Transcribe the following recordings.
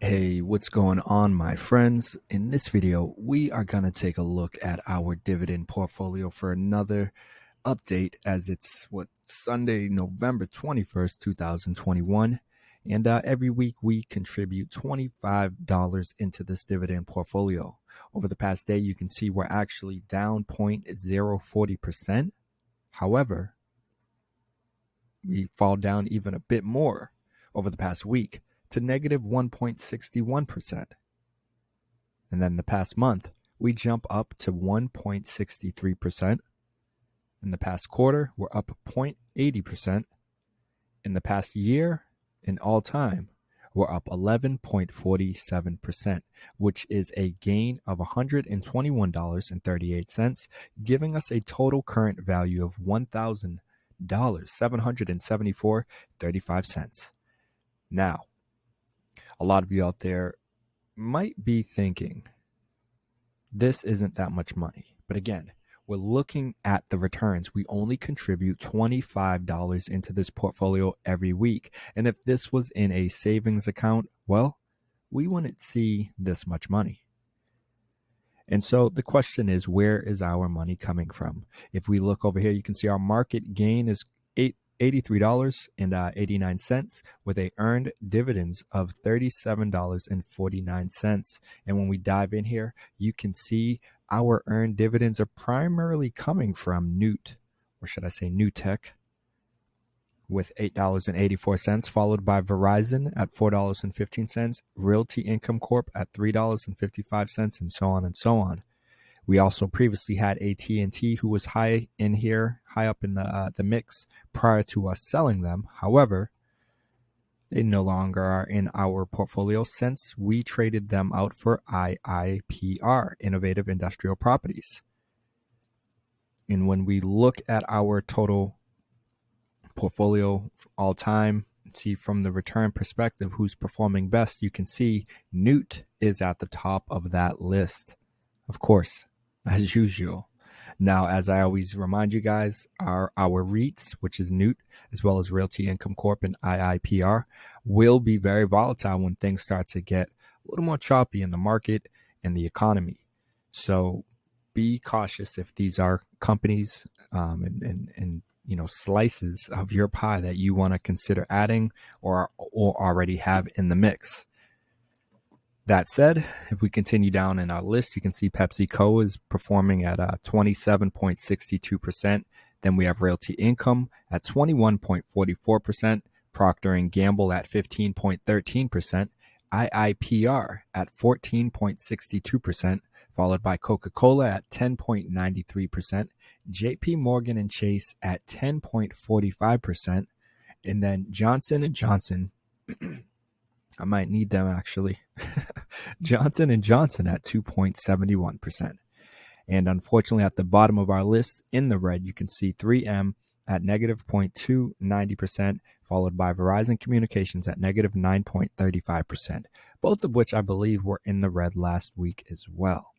Hey, what's going on, my friends? In this video, we are going to take a look at our dividend portfolio for another update as it's Sunday, November 21st, 2021. And every week we contribute $25 into this dividend portfolio. Over the past day, you can see we're actually down 0.040%. However, we fall down even a bit more over the past week to negative 1.61%. And then the past month, we jump up to 1.63%. In the past quarter, we're up 0.80%. In the past year, in all time, we're up 11.47%, which is a gain of $121.38, giving us a total current value of $1,774.35. Now, a lot of you out there might be thinking, this isn't that much money. But again, we're looking at the returns. We only contribute $25 into this portfolio every week. And if this was in a savings account, well, we wouldn't see this much money. And so the question is, where is our money coming from? If we look over here, you can see our market gain is $83.89 with a earned dividends of $37.49. And when we dive in here, you can see our earned dividends are primarily coming from Newt, or should I say Newtek, with $8.84, followed by Verizon at $4.15, Realty Income Corp at $3.55, and so on and so on. We also previously had AT&T, who was high up in the mix prior to us selling them. However, they no longer are in our portfolio since we traded them out for IIPR, Innovative Industrial Properties. And when we look at our total portfolio all time, see from the return perspective who's performing best, you can see Newt is at the top of that list. Of course, as usual. Now, as I always remind you guys, our REITs, which is Newt, as well as Realty Income Corp and IIPR, will be very volatile when things start to get a little more choppy in the market and the economy. So be cautious if these are companies and slices of your pie that you want to consider adding or already have in the mix. That said, if we continue down in our list, you can see PepsiCo is performing at 27.62%. Then we have Realty Income at 21.44%, Procter & Gamble at 15.13%, IIPR at 14.62%, followed by Coca-Cola at 10.93%, JP Morgan & Chase at 10.45%, and then Johnson & Johnson I might need them actually. Johnson & Johnson at 2.71%. And unfortunately, at the bottom of our list in the red, you can see 3M at negative 0.290%, followed by Verizon Communications at negative 9.35%, both of which I believe were in the red last week as well.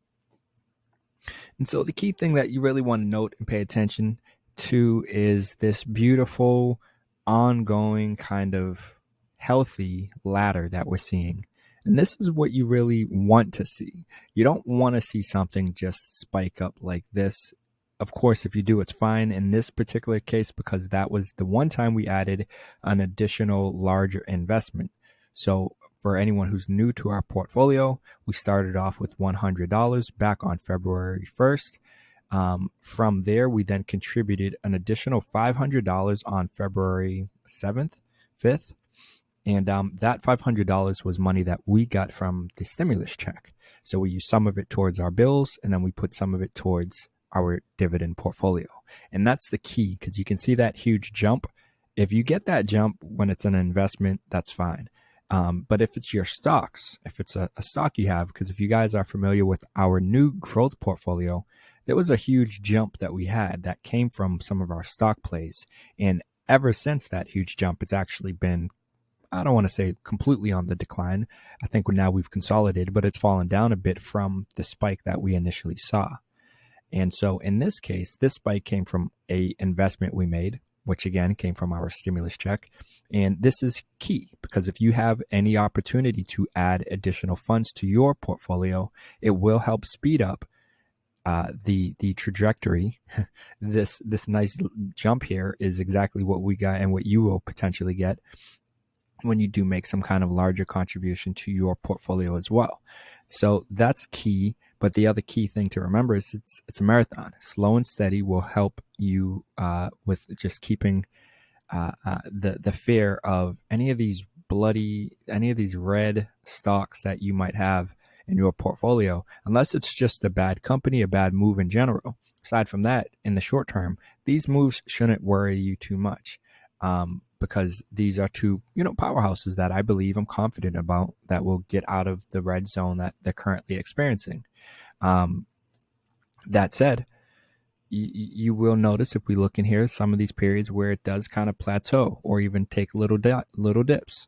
And so the key thing that you really want to note and pay attention to is this beautiful, ongoing kind of healthy ladder that we're seeing. And this is what you really want to see. You don't want to see something just spike up like this. Of course, if you do, it's fine. In this particular case, because that was the one time we added an additional larger investment. So for anyone who's new to our portfolio, we started off with $100 back on February 1st. From there, we then contributed an additional $500 on February 7th, 5th. And that $500 was money that we got from the stimulus check. So we used some of it towards our bills, and then we put some of it towards our dividend portfolio. And that's the key, because you can see that huge jump. If you get that jump when it's an investment, that's fine. But if it's your stocks, if it's a stock you have, because if you guys are familiar with our new growth portfolio, there was a huge jump that we had that came from some of our stock plays. And ever since that huge jump, it's actually been, I don't want to say completely on the decline. I think now we've consolidated, but it's fallen down a bit from the spike that we initially saw. And so in this case, this spike came from a investment we made. which again came from our stimulus check. And this is key because if you have any opportunity to add additional funds to your portfolio, it will help speed up the trajectory. This nice jump here is exactly what we got and what you will potentially get when you do make some kind of larger contribution to your portfolio as well. So that's key. But the other key thing to remember is it's a marathon. Slow and steady will help you with just keeping the fear of any of these red stocks that you might have in your portfolio, unless it's just a bad company, a bad move in general. Aside from that, in the short term, these moves shouldn't worry you too much. Because these are two, powerhouses that I believe, I'm confident about, that will get out of the red zone that they're currently experiencing. That said, you will notice if we look in here, some of these periods where it does kind of plateau or even take little dips.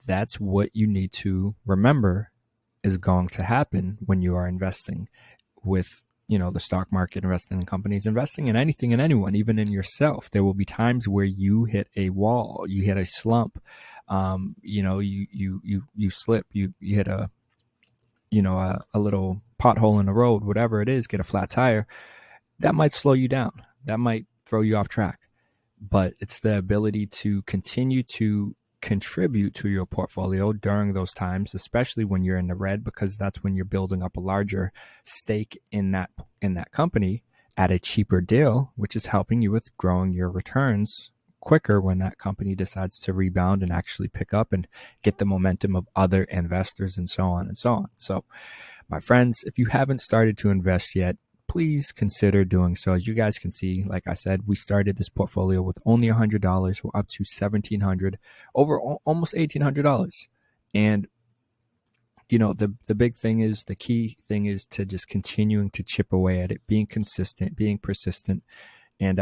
That's what you need to remember is going to happen when you are investing with the stock market, investing in companies, investing in anything and anyone, even in yourself. There will be times where you hit a wall, you hit a slump, you slip, you hit a little pothole in the road, whatever it is, get a flat tire. That might slow you down. That might throw you off track. But it's the ability to continue to contribute to your portfolio during those times, especially when you're in the red, because that's when you're building up a larger stake in that company at a cheaper deal, which is helping you with growing your returns quicker when that company decides to rebound and actually pick up and get the momentum of other investors and so on and so on. So, my friends, if you haven't started to invest yet, please consider doing so. As you guys can see, like I said, we started this portfolio with only $100. We're up to $1,700, over almost $1,800. And, the big thing is, the key thing is to just continuing to chip away at it, being consistent, being persistent, and,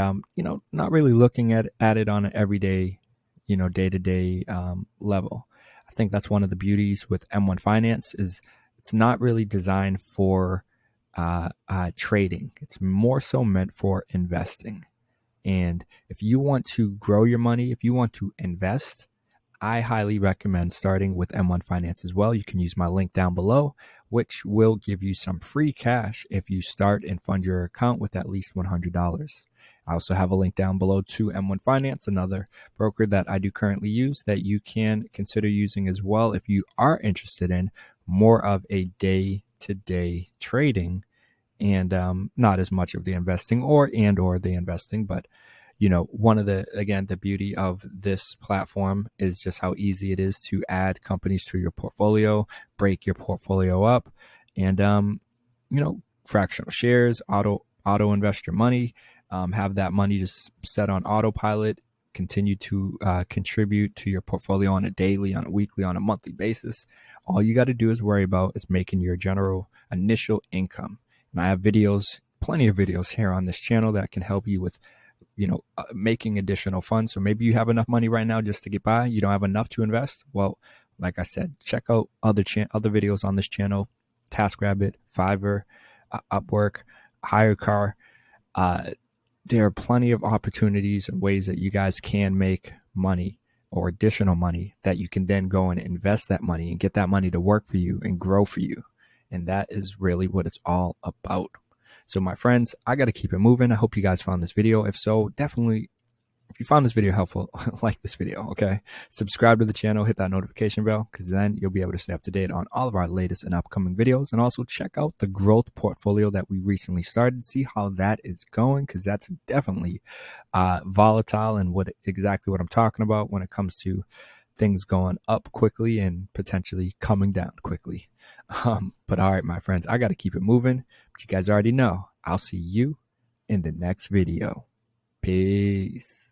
not really looking at it on an everyday, day-to-day level. I think that's one of the beauties with M1 Finance is it's not really designed for trading. It's more so meant for investing. And if you want to grow your money, if you want to invest, I highly recommend starting with M1 Finance as well. You can use my link down below, which will give you some free cash if you start and fund your account with at least $100. I also have a link down below to M1 Finance, another broker that I do currently use that you can consider using as well if you are interested in more of a day-to-day trading and not as much of the investing or the investing. But one of the beauty of this platform is just how easy it is to add companies to your portfolio, break your portfolio up, and fractional shares, auto invest your money, have that money just set on autopilot, continue to contribute to your portfolio on a daily, on a weekly, on a monthly basis. All you got to do is worry about is making your general initial income. And I have plenty of videos here on this channel that can help you with, making additional funds. So maybe you have enough money right now just to get by. You don't have enough to invest. Well, like I said, check out other videos on this channel: TaskRabbit, Fiverr, Upwork, HireCar. There are plenty of opportunities and ways that you guys can make money or additional money that you can then go and invest that money and get that money to work for you and grow for you. And that is really what it's all about. So my friends, I got to keep it moving. I hope you guys found this video. If so, definitely, if you found this video helpful, like this video, okay? Subscribe to the channel, hit that notification bell, because then you'll be able to stay up to date on all of our latest and upcoming videos. And also check out the growth portfolio that we recently started. See how that is going, because that's definitely volatile and exactly what I'm talking about when it comes to things going up quickly and potentially coming down quickly. But all right, my friends, I got to keep it moving. But you guys already know, I'll see you in the next video. Peace.